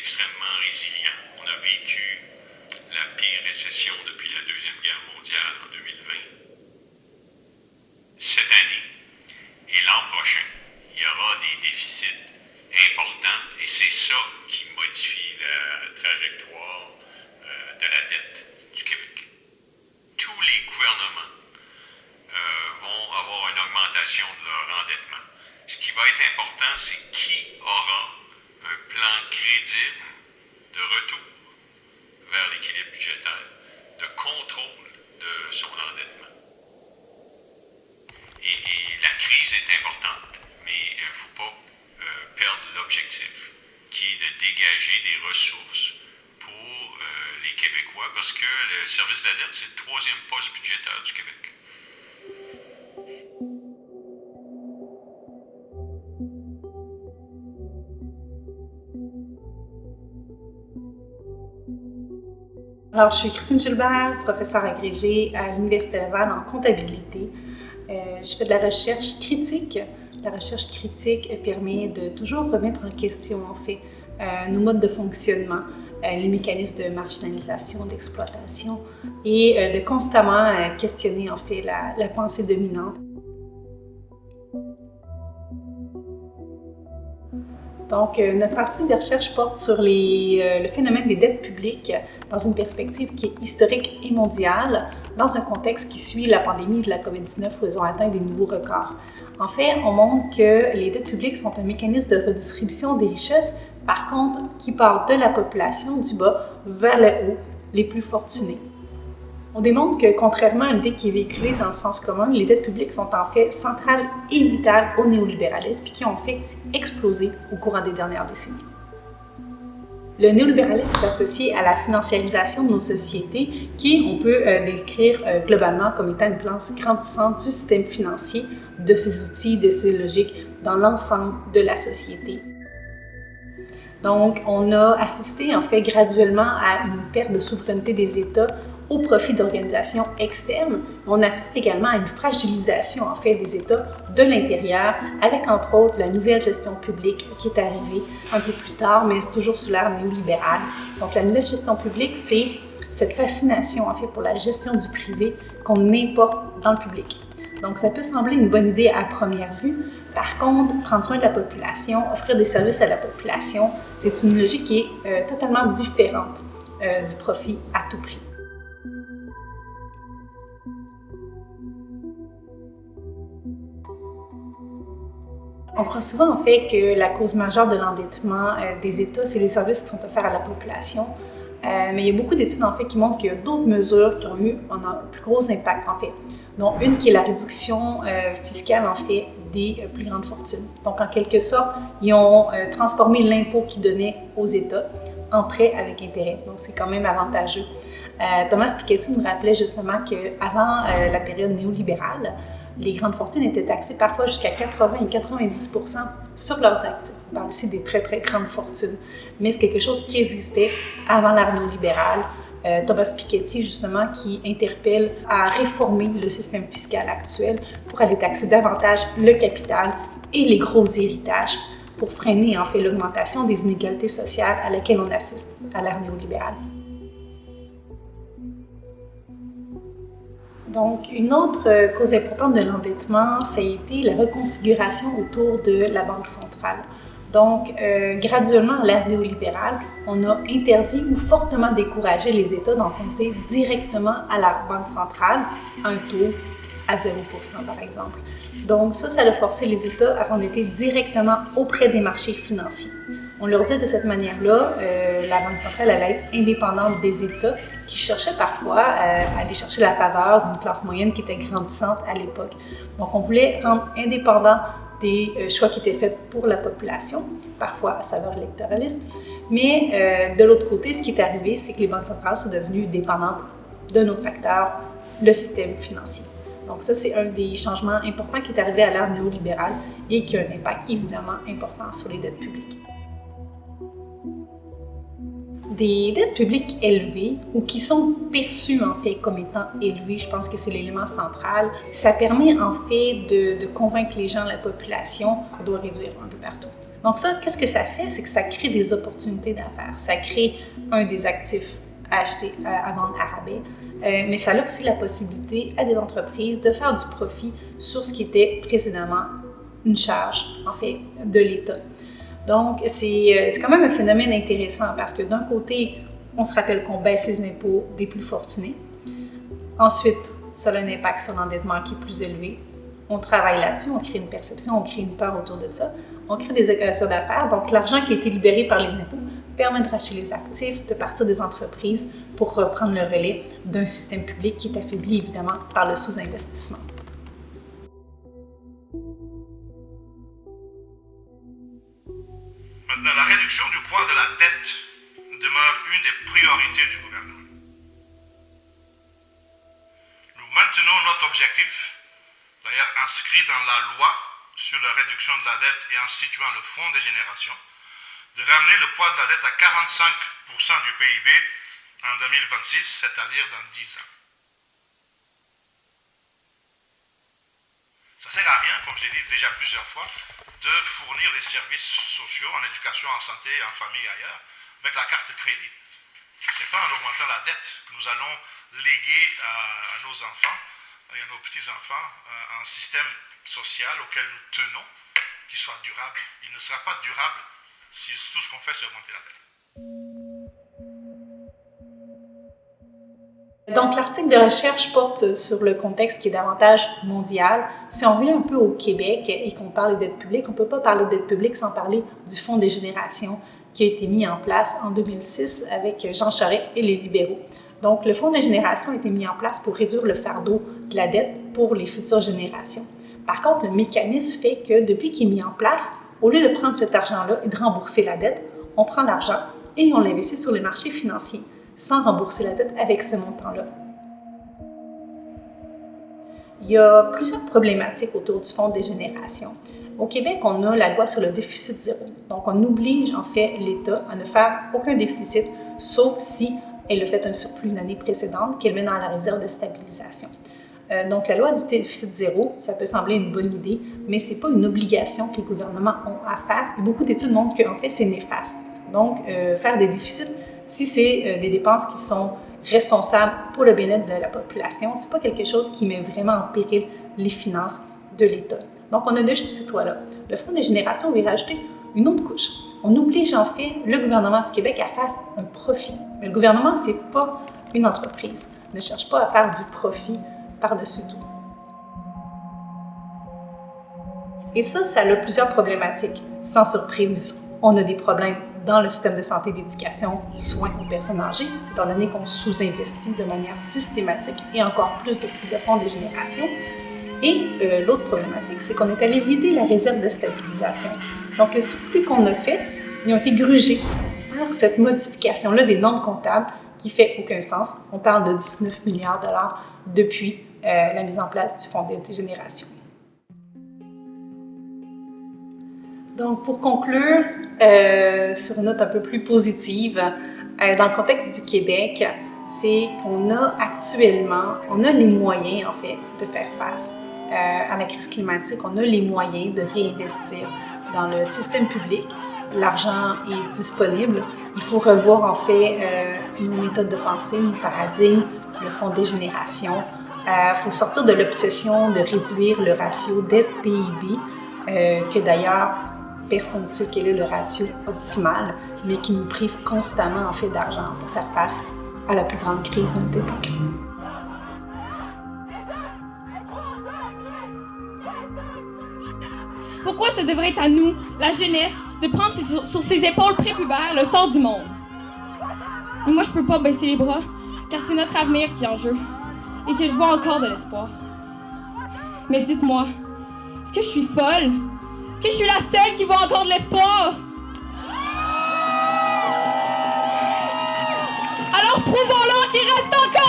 extrêmement résilients. On a vécu la pire récession depuis la Deuxième Guerre mondiale en 2020. Cette année et l'an prochain, il y aura des déficits importants et c'est ça qui modifie la trajectoire de la dette du Québec. Tous les gouvernements vont avoir une augmentation de leur endettement. Ce qui va être important, c'est qui aura un plan crédible de retour vers l'équilibre budgétaire, de contrôle de son endettement. Et la crise est importante, mais il ne faut pas perdre l'objectif, qui est de dégager des ressources pour les Québécois, parce que le service de la dette, c'est le troisième poste budgétaire du Québec. Alors, je suis Christine Gilbert, professeure agrégée à l'Université Laval en comptabilité. Je fais de la recherche critique. La recherche critique permet de toujours remettre en question, en fait, nos modes de fonctionnement, les mécanismes de marginalisation, d'exploitation et de constamment questionner, en fait, la pensée dominante. Donc, notre article de recherche porte sur le phénomène des dettes publiques dans une perspective qui est historique et mondiale, dans un contexte qui suit la pandémie de la COVID-19 où elles ont atteint des nouveaux records. En fait, on montre que les dettes publiques sont un mécanisme de redistribution des richesses, par contre, qui part de la population du bas vers le haut, les plus fortunés. On démontre que, contrairement à l'idée qui est véhiculée dans le sens commun, les dettes publiques sont en fait centrales et vitales au néolibéralisme et qui ont fait exploser au courant des dernières décennies. Le néolibéralisme est associé à la financiarisation de nos sociétés qui, on peut décrire globalement comme étant une place grandissante du système financier, de ses outils, de ses logiques dans l'ensemble de la société. Donc, on a assisté en fait graduellement à une perte de souveraineté des États au profit d'organisations externes. On assiste également à une fragilisation en fait des États de l'intérieur, avec entre autres la nouvelle gestion publique qui est arrivée un peu plus tard, mais toujours sous l'ère néolibérale. Donc la nouvelle gestion publique, c'est cette fascination en fait pour la gestion du privé qu'on importe dans le public. Donc ça peut sembler une bonne idée à première vue. Par contre, prendre soin de la population, offrir des services à la population, c'est une logique qui est totalement différente du profit à tout prix. On croit souvent en fait que la cause majeure de l'endettement des États, c'est les services qui sont offerts à la population. Mais il y a beaucoup d'études en fait qui montrent qu'il y a d'autres mesures qui ont eu un plus gros impact en fait. Donc une qui est la réduction fiscale en fait des plus grandes fortunes. Donc en quelque sorte, ils ont transformé l'impôt qu'ils donnaient aux États en prêt avec intérêt. Donc c'est quand même avantageux. Thomas Piketty nous rappelait justement qu'avant la période néolibérale, les grandes fortunes étaient taxées parfois jusqu'à 80 et 90% sur leurs actifs. On parle ici des très, très grandes fortunes. Mais c'est quelque chose qui existait avant l'ère néolibérale. Thomas Piketty, justement, qui interpelle à réformer le système fiscal actuel pour aller taxer davantage le capital et les gros héritages pour freiner, en fait, l'augmentation des inégalités sociales à laquelle on assiste à l'ère néolibérale. Donc, une autre cause importante de l'endettement, ça a été la reconfiguration autour de la Banque centrale. Donc, graduellement, à l'ère néolibérale, on a interdit ou fortement découragé les États d'emprunter directement à la Banque centrale, un taux à 0% par exemple. Donc, ça a forcé les États à s'endetter directement auprès des marchés financiers. On leur dit de cette manière-là, la Banque centrale allait être indépendante des États qui cherchaient parfois à aller chercher la faveur d'une classe moyenne qui était grandissante à l'époque. Donc, on voulait rendre indépendant des choix qui étaient faits pour la population, parfois à saveur électoraliste. Mais de l'autre côté, ce qui est arrivé, c'est que les banques centrales sont devenues dépendantes d'un autre acteur, le système financier. Donc ça, c'est un des changements importants qui est arrivé à l'ère néolibérale et qui a un impact évidemment important sur les dettes publiques. Des dettes publiques élevées ou qui sont perçues en fait comme étant élevées, je pense que c'est l'élément central. Ça permet en fait de convaincre les gens, la population, qu'on doit réduire un peu partout. Donc ça, qu'est-ce que ça fait? C'est que ça crée des opportunités d'affaires. Ça crée des actifs à acheter, à vendre à rabais, mais ça offre aussi la possibilité à des entreprises de faire du profit sur ce qui était précédemment une charge, en fait, de l'État. Donc, c'est quand même un phénomène intéressant parce que d'un côté, on se rappelle qu'on baisse les impôts des plus fortunés. Ensuite, ça a un impact sur l'endettement qui est plus élevé. On travaille là-dessus, on crée une perception, on crée une peur autour de ça. On crée des occasions d'affaires. Donc, l'argent qui a été libéré par les impôts permet de racheter les actifs, de partir des entreprises pour reprendre le relais d'un système public qui est affaibli, évidemment, par le sous-investissement. Maintenant, la réduction du poids de la dette demeure une des priorités du gouvernement. Nous maintenons notre objectif, d'ailleurs inscrit dans la loi sur la réduction de la dette et instituant le Fonds des générations, de ramener le poids de la dette à 45% du PIB en 2026, c'est-à-dire dans 10 ans. Ça ne sert à rien, comme je l'ai dit déjà plusieurs fois, de fournir des services sociaux en éducation, en santé, en famille et ailleurs, avec la carte de crédit. Ce n'est pas en augmentant la dette que nous allons léguer à nos enfants et à nos petits-enfants un système social auquel nous tenons, qui soit durable. Il ne sera pas durable si tout ce qu'on fait, c'est augmenter la dette. Donc, l'article de recherche porte sur le contexte qui est davantage mondial. Si on revient un peu au Québec et qu'on parle des dettes publiques, on ne peut pas parler de dette publique sans parler du Fonds des générations qui a été mis en place en 2006 avec Jean Charest et les libéraux. Donc, le Fonds des générations a été mis en place pour réduire le fardeau de la dette pour les futures générations. Par contre, le mécanisme fait que depuis qu'il est mis en place, au lieu de prendre cet argent-là et de rembourser la dette, on prend l'argent et on l'investit sur les marchés financiers, sans rembourser la dette avec ce montant-là. Il y a plusieurs problématiques autour du Fonds des générations. Au Québec, on a la loi sur le déficit zéro. Donc, on oblige en fait l'État à ne faire aucun déficit, sauf si elle a fait un surplus une année précédente qu'elle met dans la réserve de stabilisation. Donc, la loi du déficit zéro, ça peut sembler une bonne idée, mais ce n'est pas une obligation que les gouvernements ont à faire. Et beaucoup d'études montrent qu'en fait, c'est néfaste. Donc, faire des déficits, si c'est des dépenses qui sont responsables pour le bien-être de la population, ce n'est pas quelque chose qui met vraiment en péril les finances de l'État. Donc, on a déjà cette loi-là. Le Fonds des générations, on va y rajouter une autre couche. On oblige en fait le gouvernement du Québec à faire un profit. Mais le gouvernement, ce n'est pas une entreprise. Il ne cherche pas à faire du profit par-dessus tout. Et ça a plusieurs problématiques. Sans surprise, on a des problèmes dans le système de santé, d'éducation, soins aux personnes âgées, étant donné qu'on sous-investit de manière systématique et encore plus depuis le Fonds des générations. Et l'autre problématique, c'est qu'on est allé vider la réserve de stabilisation. Donc, les surplus qu'on a faits, ils ont été grugés par cette modification-là des normes comptables qui fait aucun sens. On parle de 19 milliards de dollars depuis la mise en place du Fonds des générations. Donc, pour conclure, sur une note un peu plus positive, dans le contexte du Québec, c'est qu'on a actuellement, on a les moyens, en fait, de faire face à la crise climatique. On a les moyens de réinvestir dans le système public. L'argent est disponible. Il faut revoir, en fait, nos méthodes de pensée, nos paradigmes, le Fonds des générations. Il faut sortir de l'obsession de réduire le ratio dette-PIB, que d'ailleurs, personne ne sait quel est le ratio optimal, mais qui nous prive constamment en fait d'argent pour faire face à la plus grande crise de notre époque. Pourquoi ça devrait être à nous, la jeunesse, de prendre sur ses épaules prépubères le sort du monde? Et moi, je peux pas baisser les bras, car c'est notre avenir qui est en jeu, et que je vois encore de l'espoir. Mais dites-moi, est-ce que je suis folle? Est-ce que je suis la seule qui voit encore de l'espoir? Alors prouvons-leur qu'il reste encore